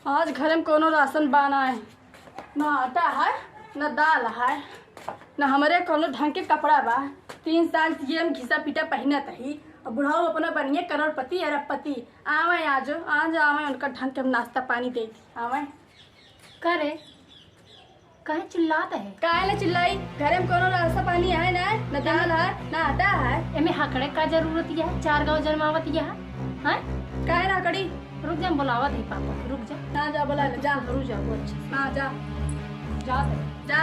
आज घर में कोनो राशन बाना है, न आटा है न दाल है न हमारे कोनो ढंग के कपड़ा बा। 3 साल से हम घिसा पीटा पहनत ही और बुढ़ाऊ अपना बनिए करोड़पति अरबपति। आवे आज आवे उनका ढंग के नाश्ता पानी दे आवे करे कहे चिल्लाता है। काहे ले चिल्लाई? घर में कोनो नाश्ता पानी है न दाल है न आटा है। एमे हकड़े का जरूरत है? 4 गांव जन्मावत है काहे ना कड़ी? रुक जा, बुलावत है पापा, रुक जा। ना जा बोला जा, रुक जा, वो अच्छे हाँ जा जा जा।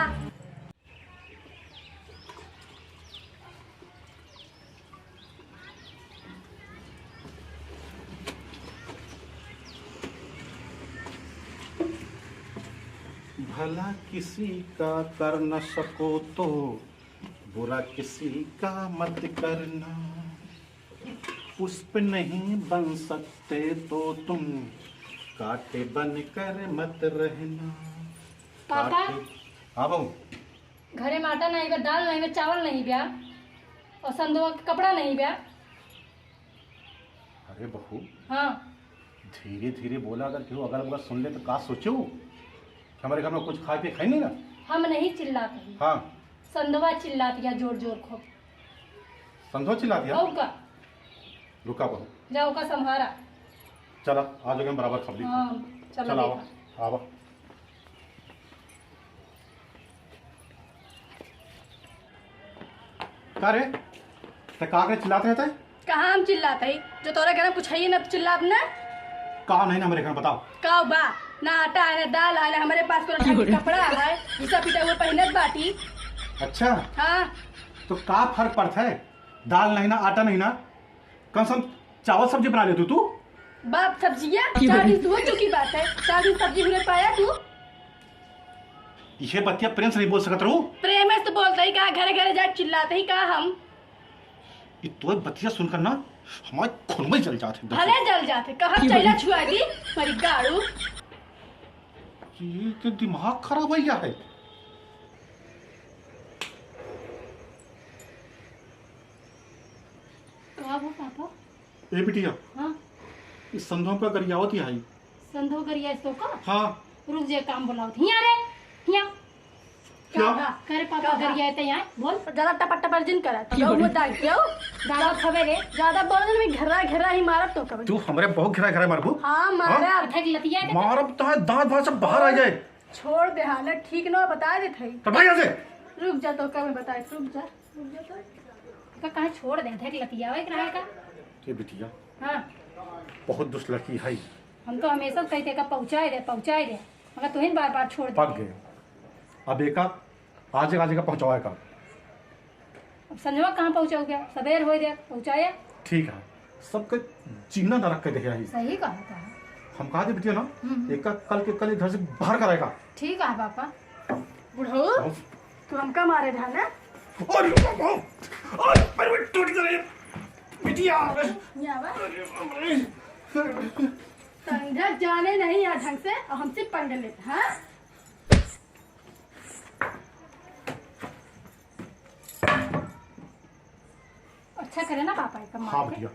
भला किसी का कर न सको तो बुरा किसी का मत करना। पुष्प नहीं बन सकते तो तुम कांटे बन कर मत रहना। पापा हाँ बहू। घरे में आटा नहीं बा, दाल नहीं बा, चावल नहीं बा और संदुआ के कपड़ा नहीं बा। अरे बहू हाँ धीरे धीरे बोला, अगर केहू अगल बगल सुन ले तो का सोचो कि हमारे घर में कुछ खा के खाई नहीं ना। हम नहीं चिल्लाते। हाँ संदुआ चिल्ला दिया जोर जोर खूब। संधो चिल्ला दिया। औ का रुका बहू, जाओ का संभारा। चला आज हम बराबर खबरी। हाँ चल आओ आओ। का रे ते का के चिल्लाते रहते? कहाँ हम चिल्लाते ही? जो तोरा घर में कुछ है ना चिल्लात ना। का नहीं ना मेरे घर बताओ। का बा ना आटा है ना दाल है ना हमारे पास कोनो ढंग के कपड़ा है। घिसा पीटा हुआ पहनत बाटी। अच्छा हाँ तो का फर्क पड़ता है? दाल नहीं ना आटा नहीं ना, कम से कम चावल सब्जी बना लेती तू। बाप सब्जियाँ 4 दिन तो हो चुकी बात है। 4 दिन सब्जी हुए पाया तू। ये बतिया प्रेम से नहीं बोल सकत रहू। प्रेम से तो बोलता ही कहा घरे घरे जाके चिल्लाते ही कहा हम। ये तो बतिया सुनकर ना हमारे खून में जल जाते। भले जल जाते कहा चैला छुआ दी हमारी गाड़ू। ये तो दिमाग खराब है क्या है? वो पापा। ए बिटिया हाँ इस संधों का गरियावत ही आई। संधो करिया इसको का। हाँ रुक जा, काम बुलाओ हिया रे हिया। क्या? करे पापा करिया ते यहाँ बोल। ज्यादा टपट टपट जिन करा तो मत डाल क्यों? दादा खबे रे ज्यादा बोल में घरा घरा ही मारब तो कब। तू हमारे बहुत घिरा घिरा मारबू। हाँ मारा ठग लतिया दे। मारब तो दांत भात सब बाहर आ जाए। छोड़ दे हालत ठीक ना बता दे थे। तो भाई यहाँ से रुक जा तो कब बताए। रुक जा का कहां छोड़ दे ठग लतिया वे रहा का। ये बिटिया हाँ बहुत दुष्ट लड़की है। हम तो हमेशा कहते का पहुंचाए दे मगर तुहिन बार बार छोड़ दे। पक गए अब एका आज का पहुंचवाए का। अब संजवा कहाँ पहुंचाओ गया? सवेर हो गया पहुंचाया। ठीक है सबके जीना न रख के देखे आई। सही कहा था। हम कहा थे बिटिया ना एक कल के कल घर से बाहर कराएगा। ठीक है पापा। बुढ़ऊ तू हमका मारे था ना। और पैर टूट गए बिटिया। संध्या जाने नहीं आ ढंग से और हमसे पंगे लेते। हाँ अच्छा करे ना पापा एक हाँ मार के। बिटिया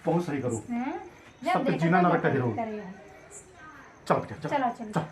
बहुत सही करो। हैं? जब सबके देखा जीना तब न रख के देखा रहो। करेगा। चल बिटिया चल चलो चलो चल।